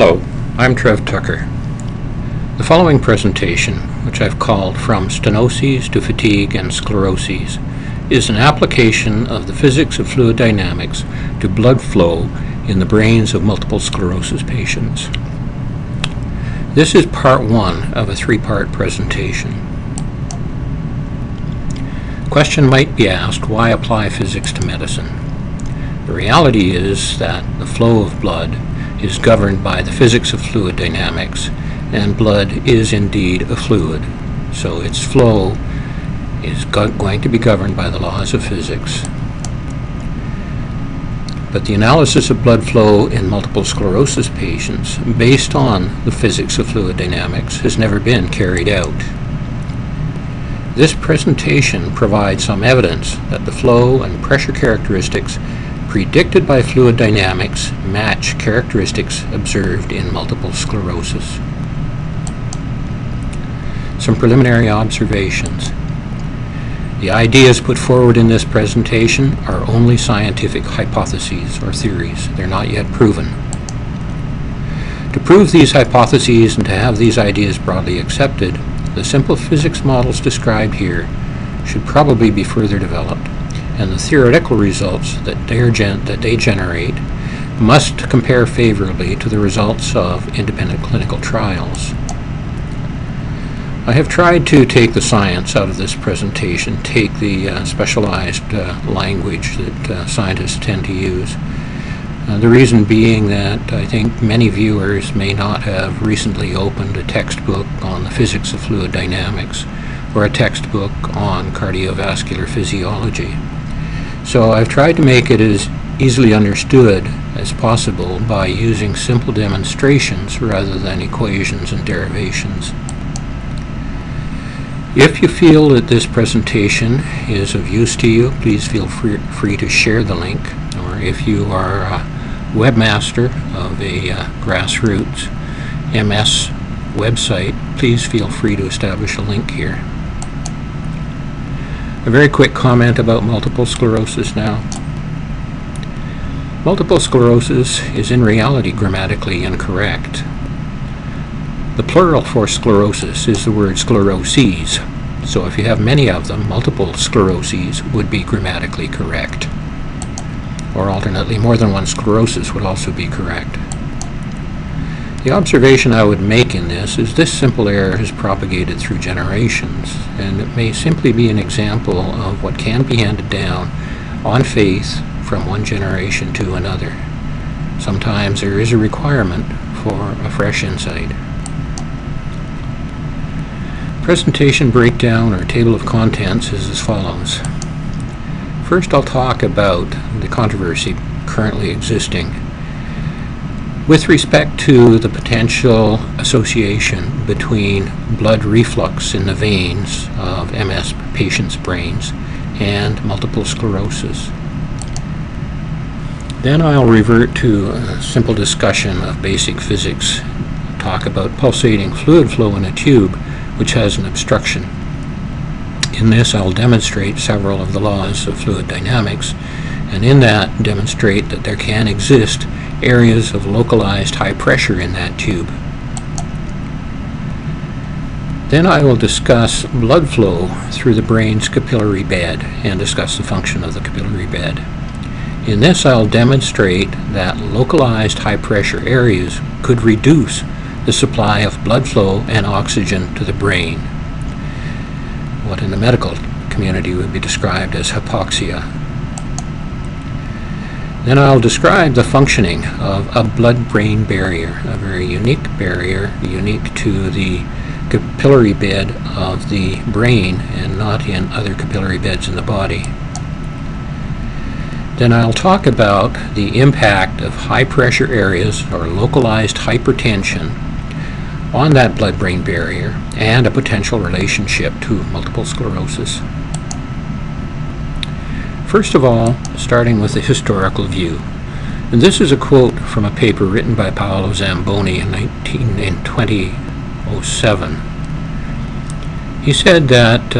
Hello, I'm Trev Tucker. The following presentation, which I've called From Stenoses to Fatigue and Scleroses, is an application of the physics of fluid dynamics to blood flow in the brains of multiple sclerosis patients. This is part one of a three-part presentation. Question might be asked, why apply physics to medicine? The reality is that the flow of blood is governed by the physics of fluid dynamics, and blood is indeed a fluid, so its flow is going to be governed by the laws of physics. But the analysis of blood flow in multiple sclerosis patients based on the physics of fluid dynamics has never been carried out. This presentation provides some evidence that the flow and pressure characteristics predicted by fluid dynamics match characteristics observed in multiple sclerosis. Some preliminary observations. The ideas put forward in this presentation are only scientific hypotheses or theories. They're not yet proven. To prove these hypotheses and to have these ideas broadly accepted, the simple physics models described here should probably be further developed, and the theoretical results that they generate must compare favorably to the results of independent clinical trials. I have tried to take the science out of this presentation, take the specialized language that scientists tend to use. The reason being that I think many viewers may not have recently opened a textbook on the physics of fluid dynamics or a textbook on cardiovascular physiology. So I've tried to make it as easily understood as possible by using simple demonstrations rather than equations and derivations. If you feel that this presentation is of use to you, please feel free to share the link, or if you are a webmaster of a grassroots MS website, please feel free to establish a link here. A very quick comment about multiple sclerosis now. Multiple sclerosis is in reality grammatically incorrect. The plural for sclerosis is the word scleroses, so if you have many of them, multiple scleroses would be grammatically correct. Or alternately, more than one sclerosis would also be correct. The observation I would make in this is this simple error has propagated through generations, and it may simply be an example of what can be handed down on faith from one generation to another. Sometimes there is a requirement for a fresh insight. Presentation breakdown or table of contents is as follows. First, I'll talk about the controversy currently existing with respect to the potential association between blood reflux in the veins of MS patients' brains and multiple sclerosis. Then I'll revert to a simple discussion of basic physics, talk about pulsating fluid flow in a tube which has an obstruction. In this, I'll demonstrate several of the laws of fluid dynamics, and in that demonstrate that there can exist areas of localized high pressure in that tube. Then I will discuss blood flow through the brain's capillary bed and discuss the function of the capillary bed. In this, I'll demonstrate that localized high pressure areas could reduce the supply of blood flow and oxygen to the brain, what in the medical community would be described as hypoxia. Then I'll describe the functioning of a blood-brain barrier, a very unique barrier, unique to the capillary bed of the brain and not in other capillary beds in the body. Then I'll talk about the impact of high-pressure areas or localized hypertension on that blood-brain barrier and a potential relationship to multiple sclerosis. First of all, starting with the historical view. And this is a quote from a paper written by Paolo Zamboni in 2007. He said that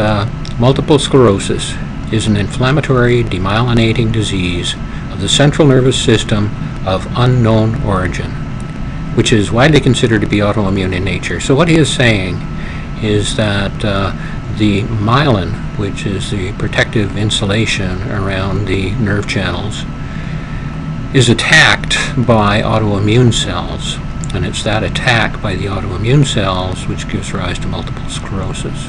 multiple sclerosis is an inflammatory demyelinating disease of the central nervous system of unknown origin. which is widely considered to be autoimmune in nature. So what he is saying is that the myelin, which is the protective insulation around the nerve channels, is attacked by autoimmune cells, and it's that attack by the autoimmune cells which gives rise to multiple sclerosis.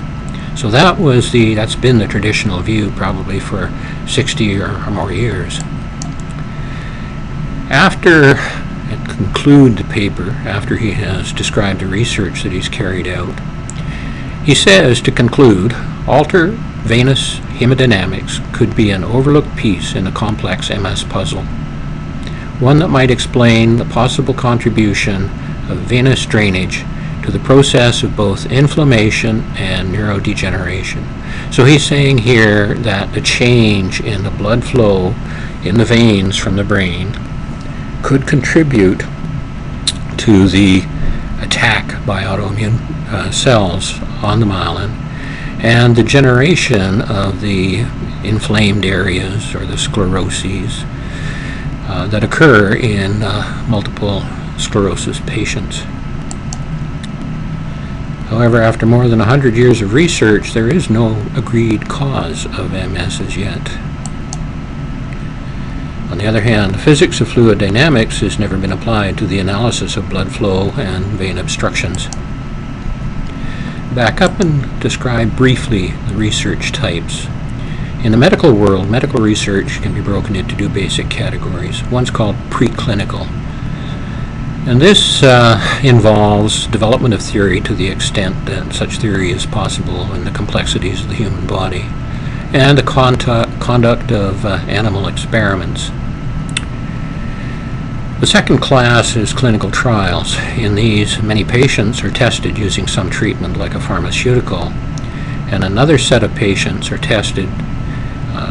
So that's been the traditional view probably for 60 or more years. After I conclude the paper, after he has described the research that he's carried out, he says, to conclude, altered venous hemodynamics could be an overlooked piece in the complex MS puzzle, one that might explain the possible contribution of venous drainage to the process of both inflammation and neurodegeneration. So he's saying here that the change in the blood flow in the veins from the brain could contribute to the attack by autoimmune cells on the myelin and the generation of the inflamed areas or the scleroses that occur in multiple sclerosis patients. However, after more than 100 years of research, there is no agreed cause of MS as yet. On the other hand, the physics of fluid dynamics has never been applied to the analysis of blood flow and vein obstructions. Back up and describe briefly the research types. In the medical world, medical research can be broken into two basic categories. One's called preclinical, and this involves development of theory to the extent that such theory is possible in the complexities of the human body, and the conduct of animal experiments. The second class is clinical trials. In these, many patients are tested using some treatment like a pharmaceutical, and another set of patients are tested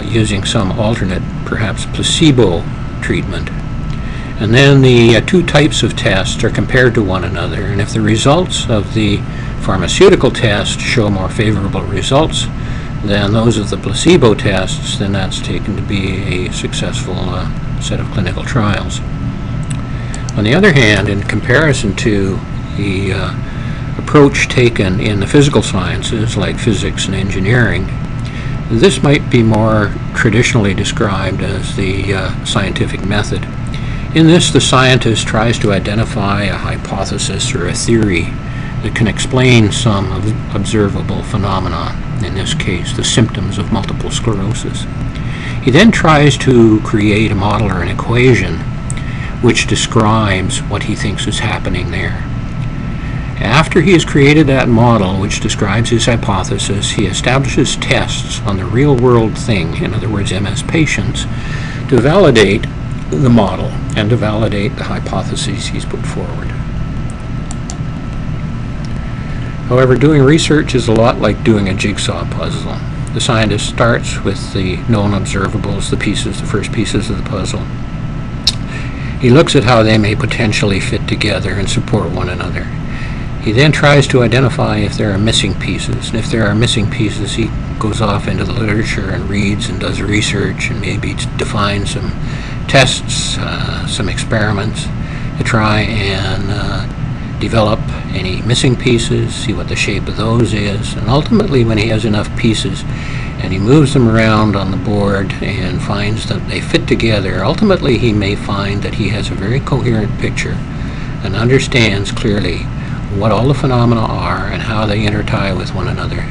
using some alternate, perhaps placebo treatment. And then the two types of tests are compared to one another, and if the results of the pharmaceutical test show more favorable results than those of the placebo tests, then that's taken to be a successful set of clinical trials. On the other hand, in comparison to the approach taken in the physical sciences like physics and engineering, this might be more traditionally described as the scientific method. In this, the scientist tries to identify a hypothesis or a theory that can explain some observable phenomena, in this case the symptoms of multiple sclerosis. He then tries to create a model or an equation which describes what he thinks is happening there. After he has created that model which describes his hypothesis, he establishes tests on the real-world thing, in other words MS patients, to validate the model and to validate the hypotheses he's put forward. However, doing research is a lot like doing a jigsaw puzzle. The scientist starts with the known observables, the first pieces of the puzzle. He looks at how they may potentially fit together and support one another. He then tries to identify if there are missing pieces, and if there are missing pieces, he goes off into the literature and reads and does research and maybe defines some tests, some experiments to try and develop any missing pieces, see what the shape of those is, and ultimately when he has enough pieces and he moves them around on the board and finds that they fit together, ultimately he may find that he has a very coherent picture and understands clearly what all the phenomena are and how they intertie with one another.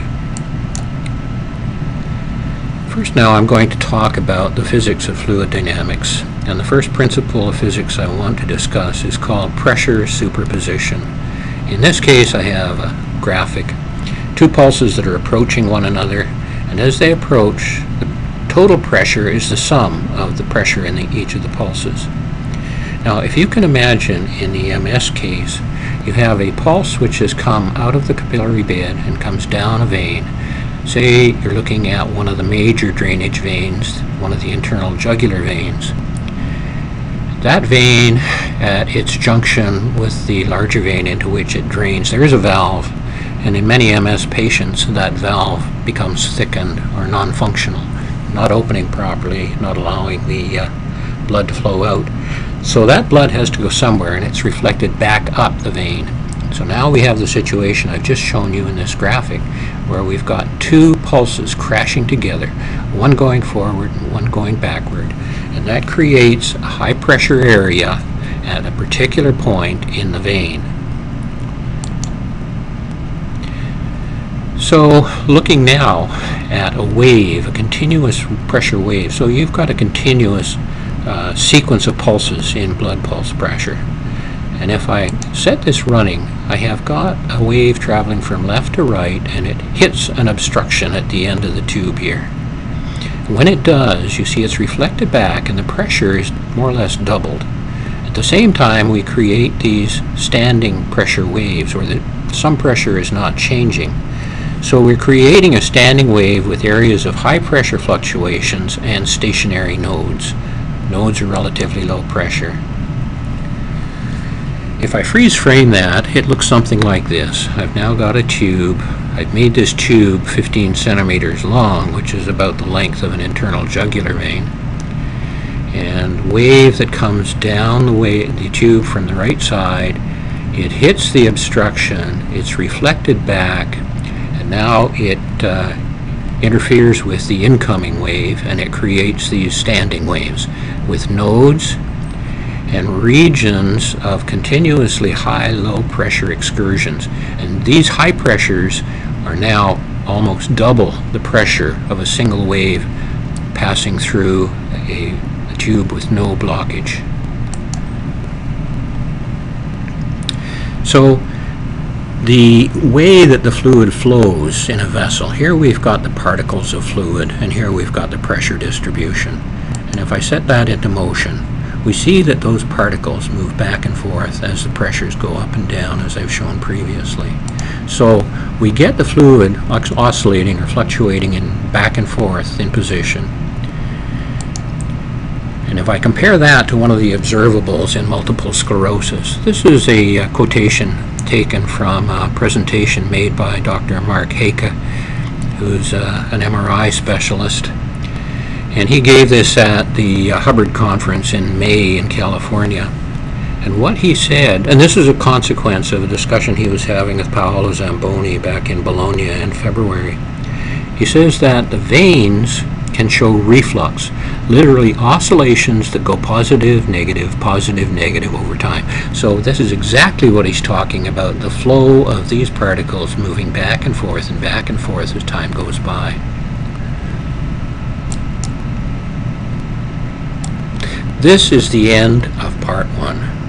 First now I'm going to talk about the physics of fluid dynamics, and the first principle of physics I want to discuss is called pressure superposition. In this case I have a graphic, two pulses that are approaching one another, and as they approach, the total pressure is the sum of the pressure in each of the pulses. Now if you can imagine in the MS case, you have a pulse which has come out of the capillary bed and comes down a vein. Say you're looking at one of the major drainage veins, one of the internal jugular veins. That vein, at its junction with the larger vein into which it drains, there is a valve, and in many MS patients that valve becomes thickened or non-functional, not opening properly, not allowing the blood to flow out. So that blood has to go somewhere, and it's reflected back up the vein. So now we have the situation I've just shown you in this graphic, where we've got two pulses crashing together, one going forward and one going backward, and that creates a high pressure area at a particular point in the vein. So looking now at a wave, a continuous pressure wave, so you've got a continuous sequence of pulses in blood pulse pressure. And if I set this running, I have got a wave traveling from left to right, and it hits an obstruction at the end of the tube here. When it does, you see it's reflected back, and the pressure is more or less doubled. At the same time, we create these standing pressure waves, where some pressure is not changing. So we're creating a standing wave with areas of high pressure fluctuations and stationary nodes. Nodes are relatively low pressure. If I freeze frame that, it looks something like this. I've now got a tube. I've made this tube 15 centimeters long, which is about the length of an internal jugular vein. And wave that comes down the tube from the right side, it hits the obstruction, it's reflected back, and now it interferes with the incoming wave, and it creates these standing waves with nodes and regions of continuously high-low pressure excursions. And these high pressures are now almost double the pressure of a single wave passing through a tube with no blockage. So the way that the fluid flows in a vessel, here we've got the particles of fluid, and here we've got the pressure distribution. And if I set that into motion, we see that those particles move back and forth as the pressures go up and down, as I've shown previously. So we get the fluid oscillating or fluctuating back and forth in position. And if I compare that to one of the observables in multiple sclerosis, this is a quotation taken from a presentation made by Dr. Mark Hake, who's an MRI specialist. And he gave this at the Hubbard Conference in May in California. And what he said, and this is a consequence of a discussion he was having with Paolo Zamboni back in Bologna in February. He says that the veins can show reflux, literally oscillations that go positive, negative over time. So this is exactly what he's talking about, the flow of these particles moving back and forth as time goes by. This is the end of part 1.